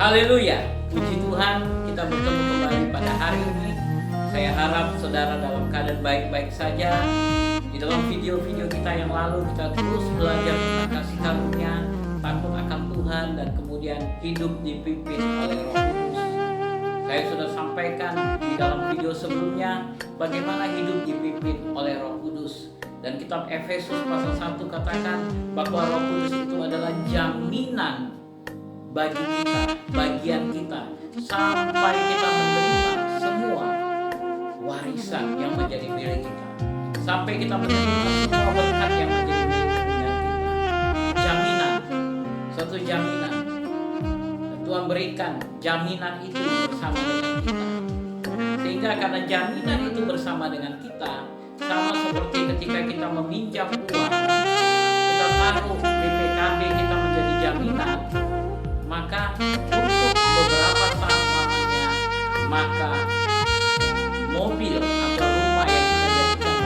Haleluya, puji Tuhan, kita bertemu kembali pada hari ini. Saya harap saudara dalam keadaan baik-baik saja. Di dalam video-video kita yang lalu, kita terus belajar tentang kasih karunia, takut akan Tuhan, dan kemudian hidup dipimpin oleh Roh Kudus. Saya sudah sampaikan di dalam video sebelumnya bagaimana hidup dipimpin oleh Roh Kudus. Dan kitab Efesus pasal 1 katakan bahwa Roh Kudus itu adalah jaminan bagi kita, bagian kita, sampai kita menerima semua warisan yang menjadi milik kita, sampai kita menerima semua berkat yang menjadi milik kita. Jaminan, satu jaminan, dan Tuhan berikan jaminan itu bersama dengan kita, sehingga karena jaminan itu bersama dengan kita, sama seperti ketika kita meminjam uang, kita taruh BPKB kita menjadi jaminan, maka untuk beberapa saat lamanya, maka mobil atau rumah yang kita jadikan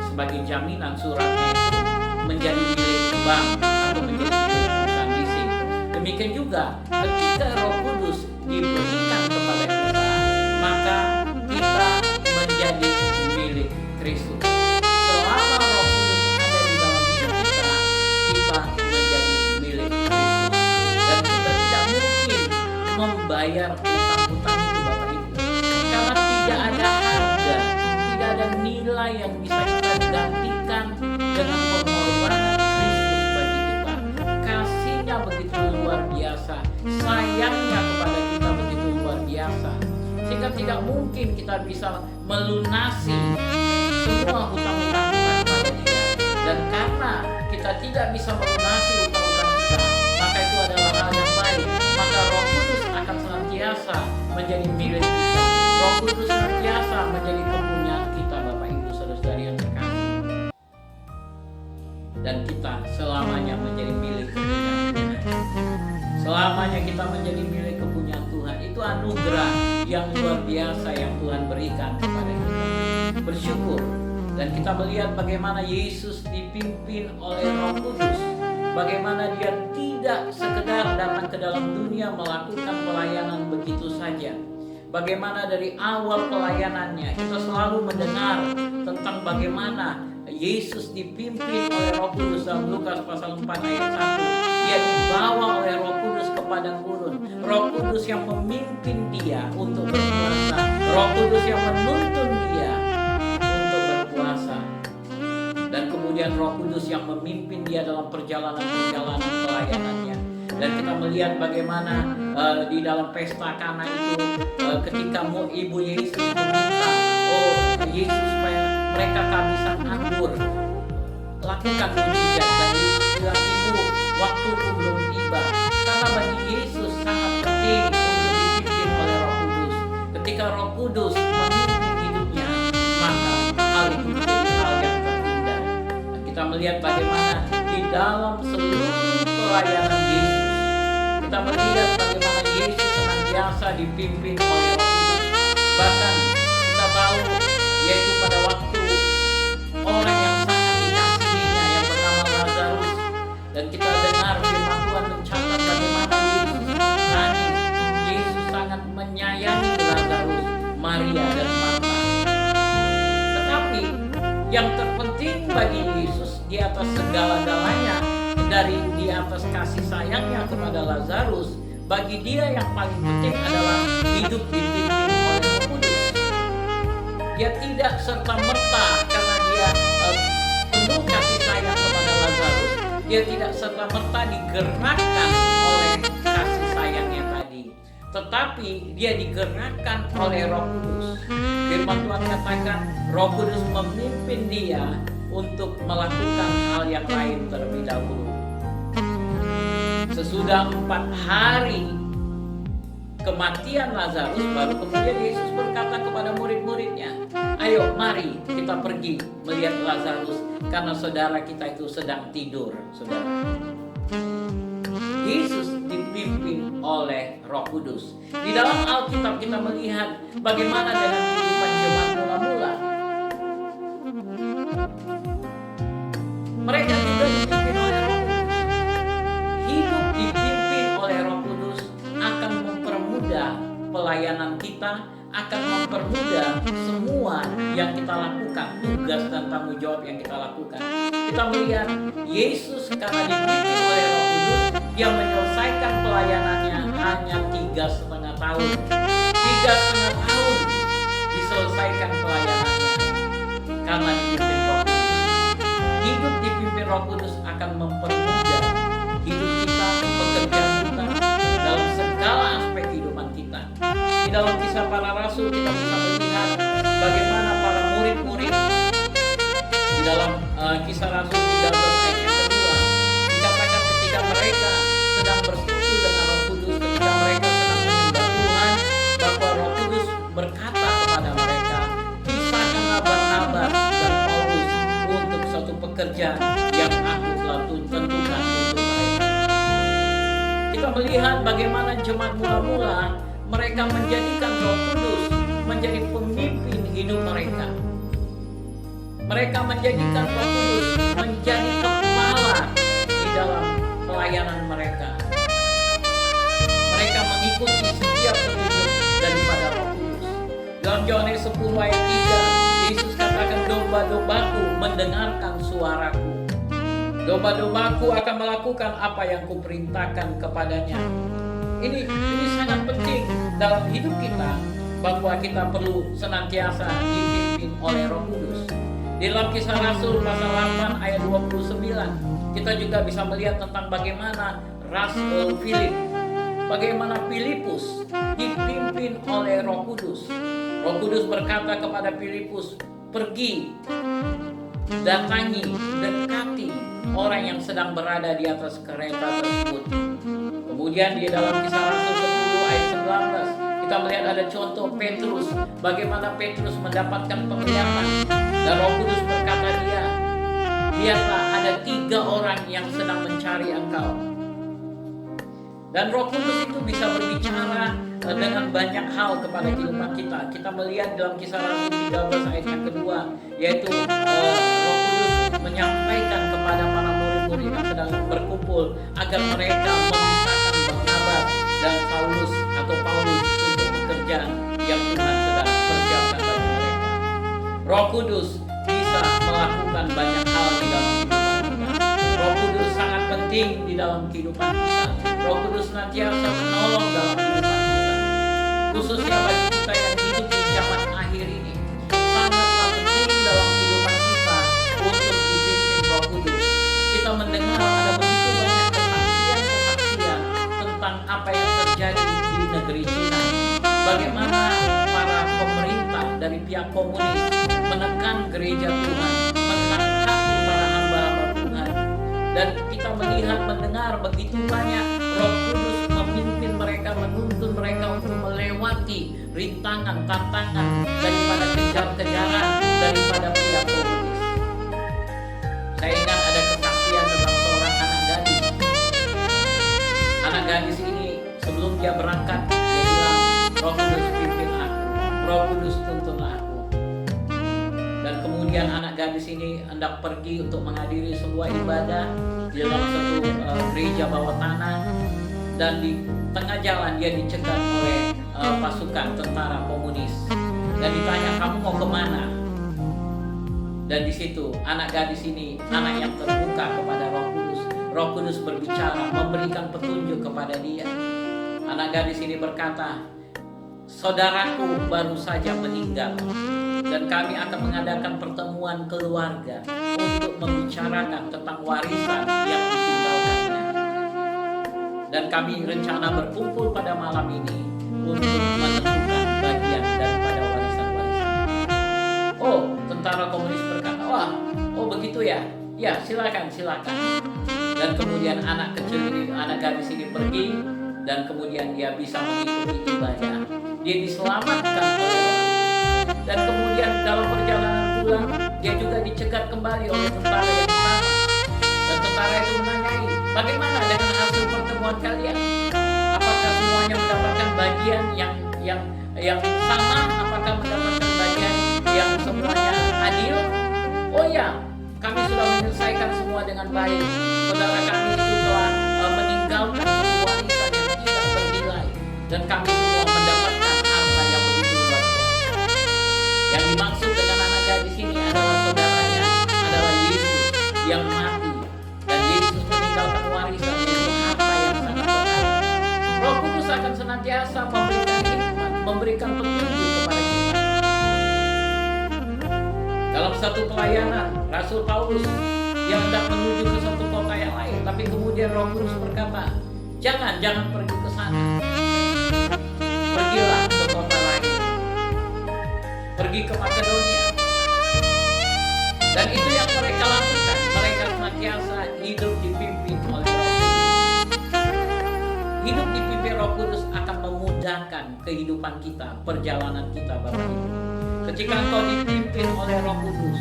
sebagai jaminan suratnya itu menjadi milik bank atau menjadi milik perusahaan leasing. Demikian juga ketika Roh Kudus diberikan kepada kita, maka kita menjadi milik Kristus. Selama Roh Kudus ada di dalam hidup kita, kita menjadi milik Kristus. Dan kita tidak mungkin membayar utang-utang itu, Bapak Ibu, karena tidak ada harga, tidak ada nilai yang bisa kita gantikan dengan pengorbanan Kristus bagi kita. Kasihnya begitu luar biasa, sayangnya kepada kita begitu luar biasa, sehingga tidak mungkin kita bisa melunasi semua hutang-hutang kita kepada Dia. Dan karena kita tidak bisa melunasi hutang-hutang kita, maka itu adalah hal yang baik. Maka Roh Kudus akan senantiasa menjadi milik kita. Roh Kudus senantiasa menjadi kepunyaan kita, Bapak Ibu Saudara-saudari yang terkasih. Dan kita selamanya menjadi milik kepunyaan Tuhan. Selamanya kita menjadi milik kepunyaan Tuhan. Itu anugerah yang luar biasa yang Tuhan berikan kepada kita. Bersyukur. Dan kita melihat bagaimana Yesus dipimpin oleh Roh Kudus. Bagaimana Dia tidak sekedar datang ke dalam dunia melakukan pelayanan begitu saja. Bagaimana dari awal pelayanannya kita selalu mendengar tentang bagaimana Yesus dipimpin oleh Roh Kudus. Dalam Lukas pasal 4 ayat 1, Dia dibawa oleh Roh Kudus ke padang gurun. Roh Kudus yang memimpin Dia untuk berpuasa. Roh Kudus yang menuntun Dia untuk berpuasa. Dan kemudian Roh Kudus yang memimpin Dia dalam perjalanan-perjalanan pelayanannya. Dan kita melihat bagaimana di dalam pesta Kana itu, ketika ibu Yesus meminta, Yesus supaya mereka kehabisan anggur, lakukan mujizat. Dan Yesus bilang, ibu, waktuku belum tiba. Karena bagi Yesus sangat penting untuk dipimpin oleh Roh Kudus. Ketika Roh Kudus memimpin hidupnya, maka hal itu menjadi hal yang terindah. Dan kita melihat bagaimana di dalam seluruh pelayanan Yesus, kita melihat bagaimana Yesus senantiasa dipimpin oleh Roh Kudus. Bahkan kita tahu, yaitu pada waktu orang yang sangat dikasihinya yang bernama Lazarus, dan kita dengar firman Tuhan mencatat bagaimana Yesus nangis. Yesus sangat menyayangi Lazarus, Maria dan Marta. Tetapi yang terpenting bagi Yesus di atas segala-galanya, di atas kasih sayangnya kepada Lazarus, bagi Dia yang paling penting adalah hidup dipimpin oleh Roh Kudus. Dia tidak serta-merta karena Dia penuh kasih sayang kepada Lazarus, Dia tidak serta-merta digerakkan oleh kasih sayangnya tadi, tetapi Dia digerakkan oleh Roh Kudus. Firman Tuhan katakan Roh Kudus memimpin Dia untuk melakukan hal yang lain terlebih dahulu. Sesudah 4 hari kematian Lazarus, baru kemudian Yesus berkata kepada murid-muridnya, ayo mari kita pergi melihat Lazarus, karena saudara kita itu sedang tidur. Saudara, Yesus dipimpin oleh Roh Kudus. Di dalam Alkitab kita melihat bagaimana dengan kehidupan jemaat mula-mula. Mereka juga dipimpin oleh Roh Kudus. Hidup dipimpin oleh Roh Kudus pelayanan kita, akan mempermudah semua yang kita lakukan, tugas dan tanggung jawab yang kita lakukan. Kita melihat Yesus karena dipimpin oleh Roh Kudus, dia menyelesaikan pelayanannya hanya 3,5 tahun. 3,5 tahun diselesaikan pelayanannya karena dipimpin Roh Kudus. Hidup dipimpin Roh Kudus akan mempermudah hidup kita, pekerjaan kita dalam segala aspek kehidupan kita. Di dalam Kisah Para Rasul kita bisa melihat bagaimana para murid-murid di dalam Kisah Rasul 13 ayat yang kedua dikatakan ketika mereka sedang bersekutu dengan Roh Kudus, ketika mereka sedang menyembah Tuhan, bahwa Roh Kudus berkata kepada mereka, pisahkanlah Barnabas dan Paulus untuk suatu pekerjaan yang aku telah tentukan untuk mereka. Kita melihat bagaimana jemaat mula-mula mereka menjadikan Roh Kudus menjadi pemimpin hidup mereka. Mereka menjadikan Roh Kudus menjadi kepala di dalam pelayanan mereka. Mereka mengikuti setiap petunjuk daripada Roh Kudus. Dalam Yohanes 10 ayat 3, Yesus katakan, domba-dombaku mendengarkan suaraku. Domba-dombaku akan melakukan apa yang kuperintahkan kepadanya. Ini sangat penting dalam hidup kita, bahwa kita perlu senantiasa dipimpin oleh Roh Kudus. Di dalam Kisah Rasul pasal 8 ayat 29, kita juga bisa melihat tentang bagaimana Rasul Filip, bagaimana Filipus dipimpin oleh Roh Kudus. Roh Kudus berkata kepada Filipus, pergi, datangi, dekati orang yang sedang berada di atas kereta tersebut. Kemudian di dalam Kisah Rasul 10 ayat 19 kita melihat ada contoh Petrus, bagaimana Petrus mendapatkan penglihatan dan Roh Kudus berkata lihatlah ada 3 orang yang sedang mencari engkau. Dan Roh Kudus itu bisa berbicara dengan banyak hal kepada kehidupan kita. Kita melihat dalam Kisah Rasul 13 ayat yang kedua, yaitu Roh Kudus menyampaikan kepada para murid-murid yang sedang berkumpul agar mereka memisahkan Barnabas dan Paulus untuk pekerjaan yang Tuhan sedang persiapkan bagi mereka. Roh Kudus bisa melakukan banyak hal di dalam kehidupan kita. Roh Kudus sangat penting di dalam kehidupan kita. Roh Kudus senantiasa menolong dalam kehidupan kita, khususnya bagi kita yang hidup di zaman akhir ini. Sangatlah penting dalam kehidupan kita untuk dipimpin Roh Kudus. Kita mendengar ada begitu banyak kesaksian tentang apa yang terjadi di negeri Cina. Bagaimana para pemerintah dari pihak komunis menekan gereja Tuhan, menangkap para hamba-hamba Tuhan. Dan kita melihat, mendengar begitu banyak Roh Kudus memimpin mereka, menuntun mereka untuk melewati rintangan, tantangan daripada kejar-kejaran daripada pihak komunis. Saya ingat ada kesaksian tentang seorang anak gadis. Anak gadis ini sebelum dia berangkat, dia bilang, Roh Kudus pimpin aku, Roh Kudus tuntunlah aku. Dan kemudian anak gadis ini hendak pergi untuk menghadiri sebuah ibadah di dalam satu gereja bawah tanah, dan di tengah jalan dia dicegat oleh pasukan tentara komunis dan ditanya, kamu mau kemana? Dan di situ anak gadis ini anak yang terbuka kepada Roh Kudus. Roh Kudus berbicara, memberikan petunjuk kepada dia. Anak gadis ini berkata, saudaraku baru saja meninggal dan kami akan mengadakan pertemuan keluarga untuk membicarakan tentang warisan yang ditinggalkannya. Dan kami rencana berkumpul pada malam ini untuk menentukan bagian daripada warisan-warisan. Oh, tentara komunis berkata, oh begitu ya? Ya, silakan. Dan kemudian anak kecil ini, anak gadis ini pergi, dan kemudian dia bisa mengikuti ibadah. Dia diselamatkan oleh Roh. Dan kemudian dalam perjalanan pulang, dia juga dicegat kembali oleh tentara yang sama. Dan tentara itu menanyai, bagaimana dengan hasil pertemuan kalian? Apakah semuanya mendapatkan bagian yang sama? Apakah mendapatkan bagian yang semuanya adil? Oh ya, kami sudah menyelesaikan semua dengan baik. Saudara kami itu telah meninggalkan sebuah warisan yang tidak bernilai, dan kami semua mendapatkan harta Dalam satu pelayanan, Rasul Paulus yang hendak menuju ke satu kota yang lain, tapi kemudian Roh Kudus berkata, jangan pergi ke sana. Pergilah ke kota lain. Pergi ke Makedonia. Dan itu yang mereka lakukan. Mereka senantiasa hidup dipimpin oleh Roh Kudus. Hidup dipimpin Roh Kudus akan memudahkan kehidupan kita, perjalanan kita, Bapak Ibu. Ketika engkau dipimpin oleh Roh Kudus,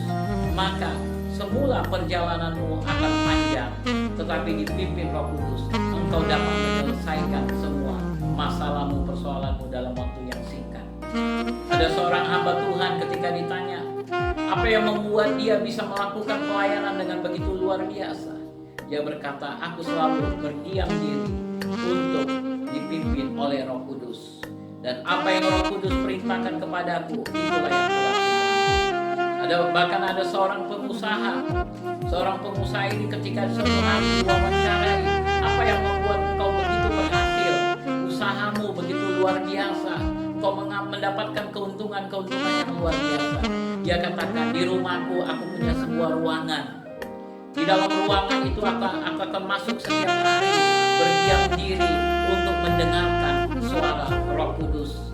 maka semula perjalananmu akan panjang, tetapi dipimpin Roh Kudus, engkau dapat menyelesaikan semua masalahmu, persoalanmu dalam waktu yang singkat. Ada seorang hamba Tuhan ketika ditanya, apa yang membuat dia bisa melakukan pelayanan dengan begitu luar biasa? Dia berkata, aku selalu berdiam diri untuk dipimpin oleh Roh Kudus. Dan apa yang Roh Kudus perintahkan kepadaku, itulah yang kulakukan. Bahkan ada seorang pengusaha. Seorang pengusaha ini ketika suatu hari diwawancarai, apa yang membuat engkau begitu berhasil? Usahamu begitu luar biasa. Kau mendapatkan keuntungan yang luar biasa. Dia katakan, di rumahku aku punya sebuah ruangan. Di dalam ruangan itu aku akan masuk setiap hari, berdiam diri untuk mendengarkan suara Roh Kudus.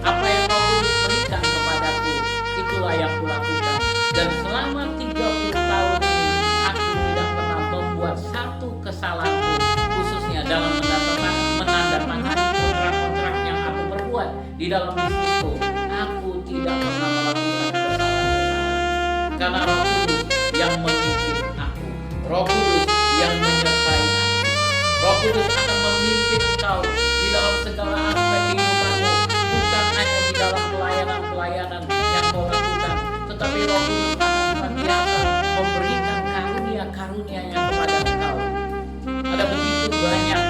Apa yang Roh Kudus berikan kepadaku, itulah yang kulakukan. Dan selama 30 tahun ini, aku tidak pernah membuat satu kesalahan pun, khususnya dalam menandatangani kontrak-kontrak yang aku perbuat di dalam bisnisku. Aku tidak pernah melakukan kesalahan-kesalahan, karena Roh Kudus yang memimpin aku. Roh Kudus yang menyertai aku. Roh Kudus akan memimpin engkau di dalam segala aspek kehidupanmu, bukan hanya di dalam pelayanan yang kau lakukan, tetapi Roh Kudus akan senantiasa memberikan karunia-karunia-Nya kepada engkau. Ada begitu banyak,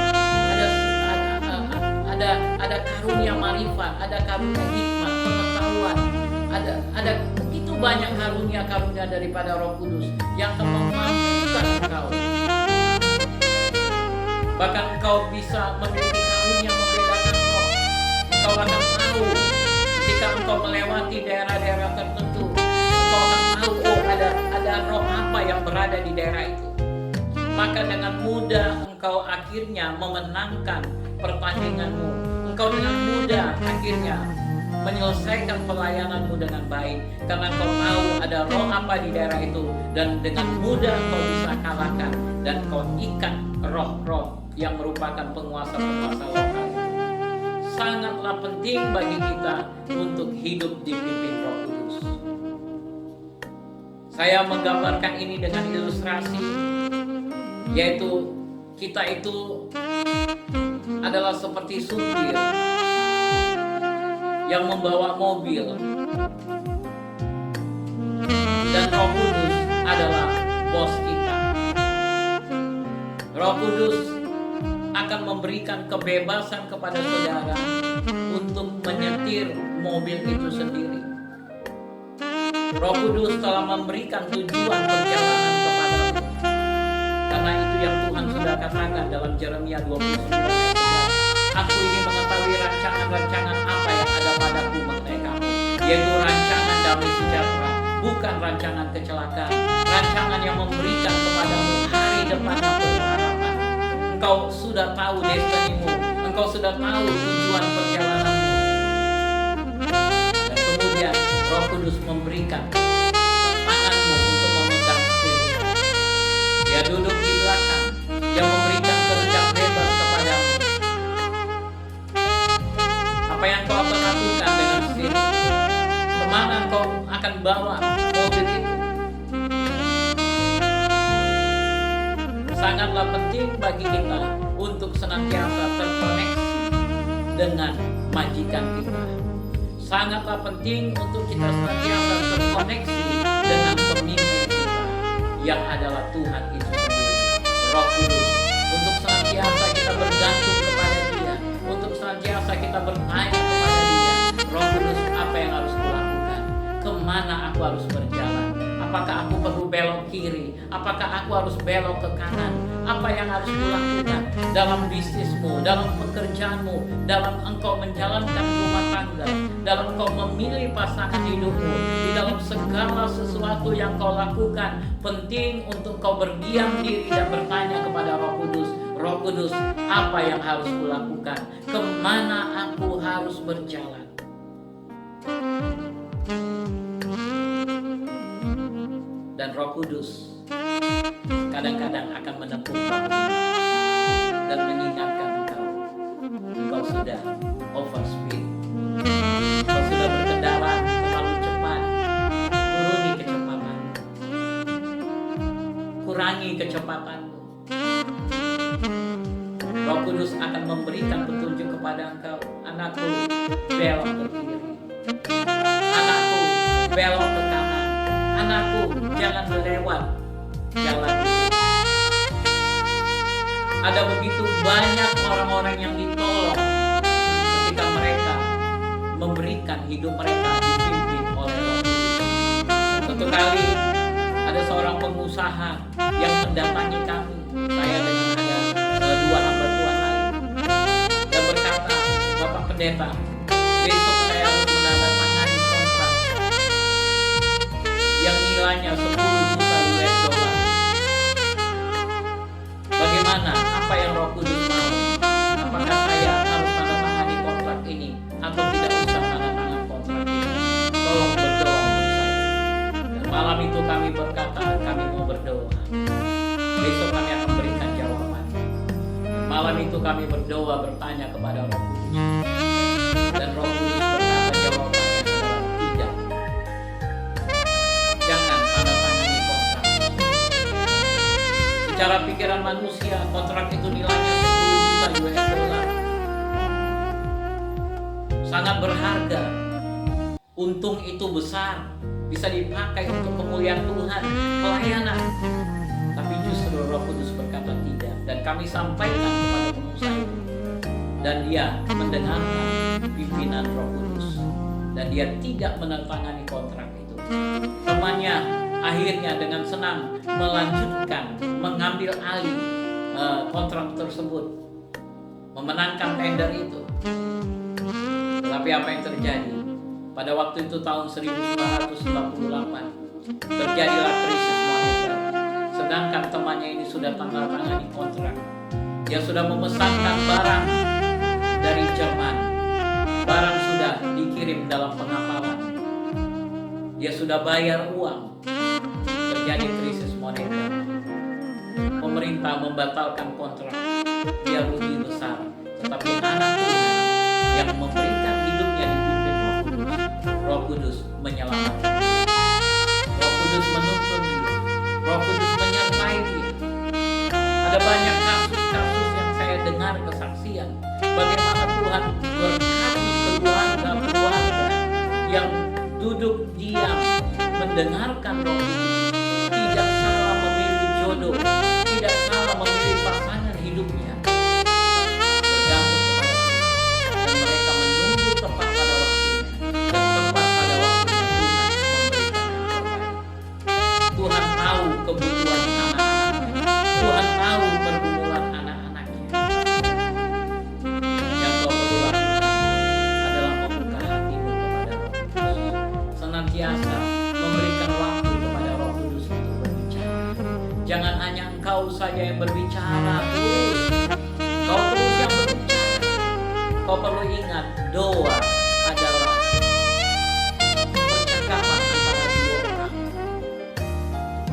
ada karunia marifat, ada karunia hikmat, pengetahuan, ada begitu banyak karunia-karunia daripada Roh Kudus yang akan memampukan engkau. Bahkan engkau bisa memiliki karunia membedakan roh. Engkau akan tahu ketika engkau melewati daerah-daerah tertentu, engkau akan tahu, oh ada roh apa yang berada di daerah itu. Maka dengan mudah engkau akhirnya memenangkan pertandinganmu. Engkau dengan mudah akhirnya menyelesaikan pelayananmu dengan baik, karena engkau tahu ada roh apa di daerah itu, dan dengan mudah engkau bisa kalahkan dan kau ikat roh-roh yang merupakan penguasa-penguasa lokal. Sangatlah penting bagi kita untuk hidup dipimpin Roh Kudus. Saya menggambarkan ini dengan ilustrasi, yaitu kita itu adalah seperti supir yang membawa mobil, dan Roh Kudus adalah bos kita. Roh Kudus akan memberikan kebebasan kepada saudara untuk menyetir mobil itu sendiri. Roh Kudus telah memberikan tujuan perjalanan kepadamu, karena itu yang Tuhan sudah katakan dalam Yeremia 29 ayat 11. Aku ini mengetahui rancangan-rancangan apa yang ada padaku mengenai kamu, yaitu rancangan damai sejahtera, bukan rancangan kecelakaan, rancangan yang memberikan kepadamu hari depan yang penuh harapan. Engkau sudah tahu destinimu, engkau sudah tahu tujuan perjalananmu, dan kemudian Roh Kudus memberikan tanganmu untuk memegang setir. Dia duduk di belakang, dia memberikan kehendak bebas kepadamu. Apa yang kau akan lakukan dengan setir? Kemana kau akan bawa mobil itu? Sangatlah penting bagi kita untuk senantiasa terkoneksi dengan majikan kita. Sangatlah penting untuk kita senantiasa terkoneksi dengan pemimpin kita, yang adalah Tuhan itu sendiri, Roh Kudus. Untuk senantiasa kita bergantung kepada Dia, untuk senantiasa kita bertanya kepada Dia, Roh Kudus, apa yang harus kulakukan? Kemana aku harus berjalan? Apakah aku perlu belok belok kiri? Apakah aku harus belok ke kanan? Apa yang harus kulakukan dalam bisnismu, dalam pekerjaanmu, dalam engkau menjalankan rumah tangga, dalam engkau memilih pasangan hidupmu, di dalam segala sesuatu yang kau lakukan? Penting untuk kau berdiam diri dan bertanya kepada Roh Kudus. Roh Kudus, apa yang harus kulakukan? Kemana aku harus berjalan? Dan Roh Kudus kadang-kadang akan menepuh kamu dan mengingatkan engkau sudah overspeed, engkau sudah berkendara terlalu cepat. Turuni kecepatan, kurangi kecepatanmu. Roh Kudus akan memberikan petunjuk kepada engkau. Anakku, belok ke kiri. Anakku, belok ke kanan. Anakku, jangan lewat jalan itu. Ada begitu banyak orang-orang yang ditolong ketika mereka memberikan hidup mereka dipimpin oleh Roh Kudus. Suatu kali ada seorang pengusaha yang mendatangi kami, saya dengan ada dua hamba Tuhan lain, dan berkata, Bapak Pendeta, besok saya harus menandatangani kontrak yang nilainya 10 juta US dollar. Bagaimana? Apa yang Roh Kudus mau? Apakah saya harus menandatangani kontrak ini atau tidak usah menandatangani kontrak ini? Tolong berdoa untuk saya. Dan malam itu kami berkata, kami mau berdoa. Besok kami akan berikan jawaban. Dan malam itu kami berdoa, bertanya kepada Roh Kudus. Dan Roh Kudus berkata jawabannya adalah tidak. Jangan tanda tangani kontrak. Secara pikiran manusia, kontrak itu nilainya 10 juta US dollar. Sangat berharga. Untung itu besar, bisa dipakai untuk pemulihan Tuhan, pelayanan. Tapi justru Roh Kudus berkata tidak. Dan kami sampaikan kepada pengusaha itu. Dan dia mendengarkan pimpinan Roh Kudus. Dan dia tidak menandatangani kontrak itu. Temannya akhirnya dengan senang melanjutkan, mengambil alih kontrak tersebut, memenangkan tender itu. Tetapi apa yang terjadi? Pada waktu itu tahun 1998 terjadilah krisis moneter. Sedangkan temannya ini sudah tanda tangani kontrak. Dia sudah memesankan barang dari Jerman. Barang sudah dikirim dalam pengapalan. Dia sudah bayar uang. Terjadi krisis moneter. Pemerintah membatalkan kontrak. Dia rugi besar. Tetapi anak Tuhan yang memberikan hidupnya dipimpin Roh Kudus menyelamatkan. Roh Kudus menuntun dia. Roh Kudus menyertai dia. Ada banyak kasus-kasus yang saya dengar kesaksian bagaimana Tuhan berkati keluarga-keluarga yang duduk diam mendengarkan Roh Kudus, tidak salah memilih jodoh, tidak salah memilih pasangan hidupnya, bergantung kepada Tuhan, dan mereka menunggu tepat pada waktunya, dan tepat pada waktunya Tuhan memberikan yang terbaik. Tuhan tahu kebutuhan anak-anaknya, Tuhan tahu pergumulan anak-anaknya. Yang kau perlu lakukan adalah membuka hatimu kepada Roh Kudus, senantiasa memberikan waktu kepada Roh Kudus untuk berbicara. Jangan hanya engkau saja yang berbicara terus, kau terus yang berbicara. Kau perlu ingat, doa adalah percakapan antara dua orang,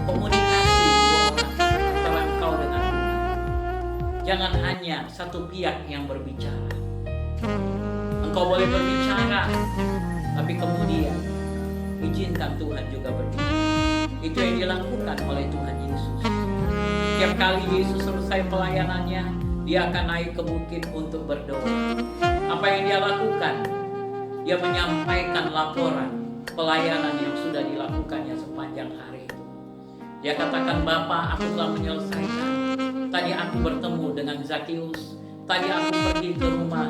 komunikasi dua orang antara engkau dengan Tuhan. Jangan hanya satu pihak yang berbicara. Engkau boleh berbicara, tapi kemudian izinkan Tuhan juga berbicara. Itu yang dilakukan oleh Tuhan Yesus. Setiap kali Yesus selesai pelayanannya, dia akan naik ke bukit untuk berdoa. Apa yang dia lakukan? Dia menyampaikan laporan pelayanan yang sudah dilakukannya sepanjang hari itu. Dia katakan, Bapa, aku telah menyelesaikan. Tadi aku bertemu dengan Zakius. Tadi aku pergi ke rumah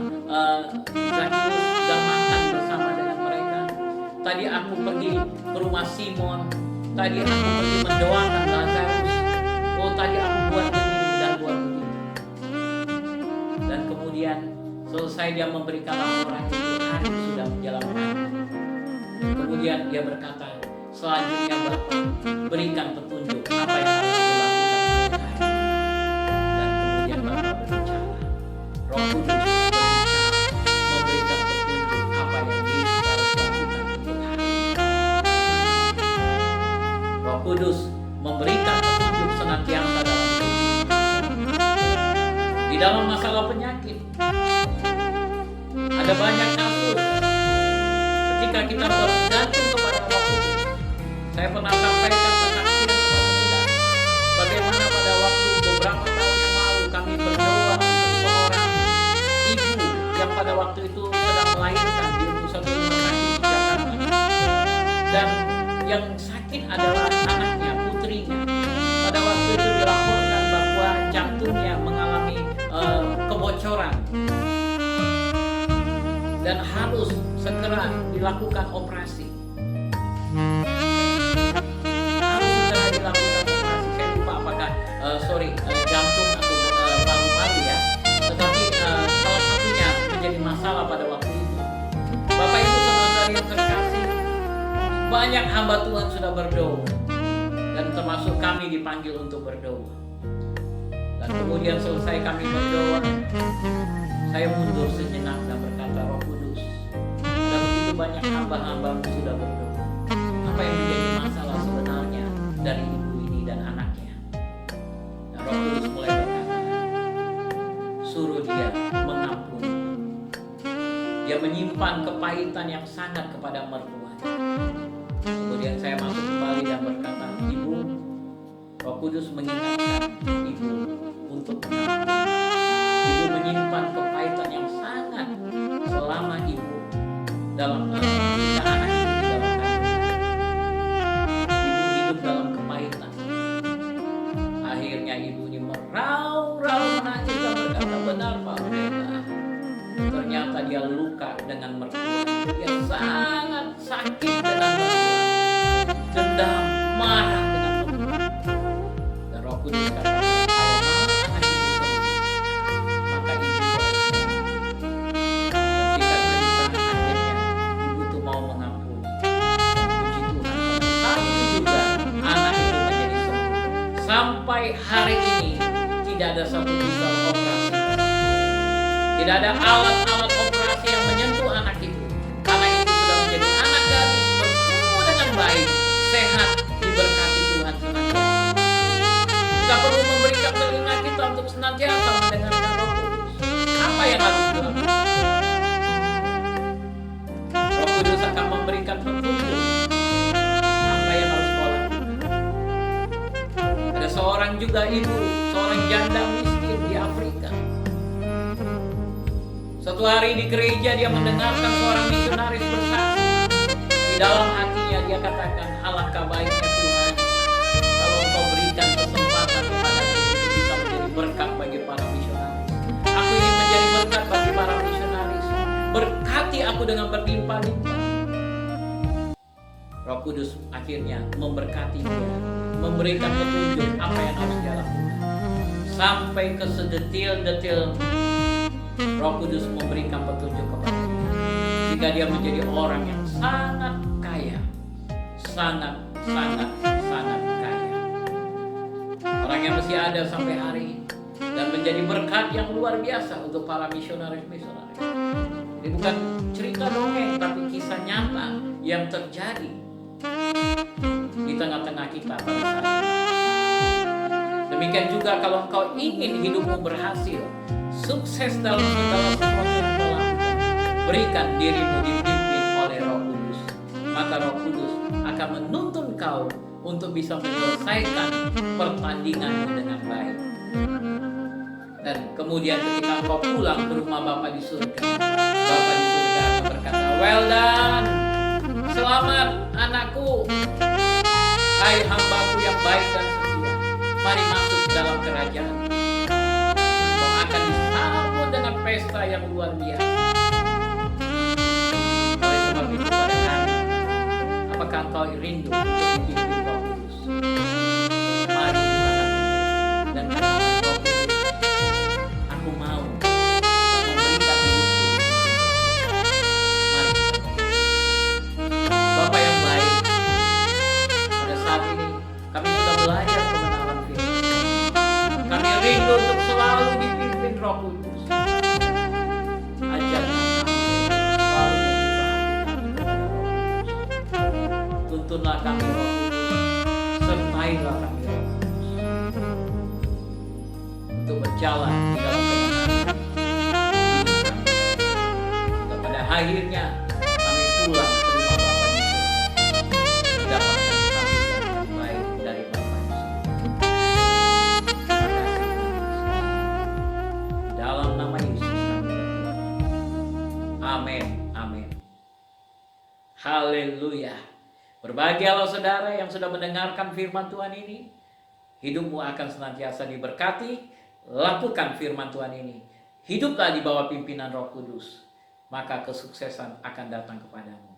Zakius dan makan bersama dengan mereka. Tadi aku pergi ke rumah Simon tadi aku pergi mendoakan Lazarus, oh tadi aku buat begini dan buat begitu. Dan kemudian selesai dia memberikan laporan itu, hari sudah menjelang pagi. Kemudian dia berkata, selanjutnya Bapak berikan petunjuk apa yang harus dilakukan hari. Dan kemudian Bapak berbicara, Roh Kudus berbicara, memberikan petunjuk apa yang Yesus harus lakukan untuk hari. Roh Kudus memberikan petunjuk senantiasa dalam hidup. Di dalam masalah penyakit, ada banyak kasus ketika kita bergantung kepada Roh Kudus. Saya pernah sampaikan kesaksian kepada saudara bagaimana pada waktu beberapa tahun yang lalu kami berdoa untuk seorang ibu yang pada waktu itu sedang melahirkan di pusat rumah sakit di Jakarta, dan yang sakit adalah anaknya, putrinya. Pada waktu itu dilaporkan bahwa jantungnya mengalami kebocoran dan harus segera dilakukan operasi. Saya lupa apakah jantung atau paru-paru ya. Tetapi salah satunya menjadi masalah pada waktu itu. Bapak Ibu saudara yang terkasih, banyak hamba Tuhan sudah berdoa, dan termasuk kami dipanggil untuk berdoa. Dan kemudian selesai kami berdoa, saya mundur sejenak dan berkata, Roh Kudus, ada begitu banyak hamba-hambamu sudah berdoa. Apa yang menjadi masalah sebenarnya dari ibu ini dan anaknya? Dan Roh Kudus mulai berkata, suruh dia mengampuni. Dia menyimpan kepahitan yang sangat kepada mertuanya. Kemudian saya masuk kembali dan berkata, Ibu, Roh Kudus mengingatkan ibu untuk mengampuni. Ibu menyimpan kepahitan yang sangat selama ibu dalam ketika anak itu di dalam kandungan. Ibu hidup dalam kepahitan. Akhirnya ibu ini meraung-raung menangis dan berkata, benar Pak Pendeta, ternyata dia luka dengan mertua. Dia sangat sakit dengan mertua, dendam, marah dengan mertua. Dan Roh Kudus kata, sampai hari ini tidak ada satu pisau operasi, tidak ada alat-alat operasi yang menyentuh anak itu. Anak itu sudah menjadi anak gadis, bertumbuh dengan baik, sehat, diberkati Tuhan senantiasa. Kita perlu memberikan telinga kita untuk senantiasa mendengarkan Roh Kudus. Apa yang harus dilakukan? Roh Kudus akan memberikan petunjuk apa yang harus kau lakukan. Ada seorang juga ibu, seorang janda miskin di Afrika. Suatu hari di gereja dia mendengarkan seorang misionaris bersaksi. Di dalam hatinya dia katakan, alangkah baiknya Tuhan kalau Engkau berikan kesempatan kepadaku untuk bisa menjadi berkat bagi para misionaris. Aku ingin menjadi berkat bagi para misionaris. Berkati aku dengan berlimpah-limpah. Roh Kudus akhirnya memberkati dia, memberikan petunjuk apa yang harus dia lakukan. Sampai ke sedetil-detil Roh Kudus memberikan petunjuk kepada dia, sehingga dia menjadi orang yang sangat kaya, sangat kaya. Orang yang masih ada sampai hari ini dan menjadi berkat yang luar biasa untuk para misionaris-misionaris. Ini bukan cerita dongeng, tapi kisah nyata yang terjadi di tengah-tengah kita pada saat ini. Demikian juga kalau engkau ingin hidupmu berhasil, sukses dalam segala sesuatu yang kau lakukan, berikan dirimu dipimpin oleh Roh Kudus. Maka Roh Kudus akan menuntun kau untuk bisa menyelesaikan pertandinganmu dengan baik. Dan kemudian ketika engkau pulang ke rumah Bapa di surga, Bapa di surga akan berkata, well done, selamat anakku, hai hambaku yang baik dan setia, mari masuk dalam kerajaan. Kau akan disambut dengan pesta yang luar biasa. Oleh sebab itu pada hari, apakah engkau rindu untuk dipimpin Roh Kudus? Tuntunlah kami Roh Kudus, sertailah kami Roh Kudus, untuk berjalan di dalam kebenaran hidup kami. Sehingga pada akhirnya kami pulang ke rumah Bapa di surga, mendapatkan kasih yang terbaik dari Bapa di surga. Terima kasih Tuhan. Dalam nama Yesus kami berdoa. Amin. Amin. Haleluya. Berbahagialah saudara yang sudah mendengarkan firman Tuhan ini. Hidupmu akan senantiasa diberkati. Lakukan firman Tuhan ini. Hiduplah di bawah pimpinan Roh Kudus. Maka kesuksesan akan datang kepadamu.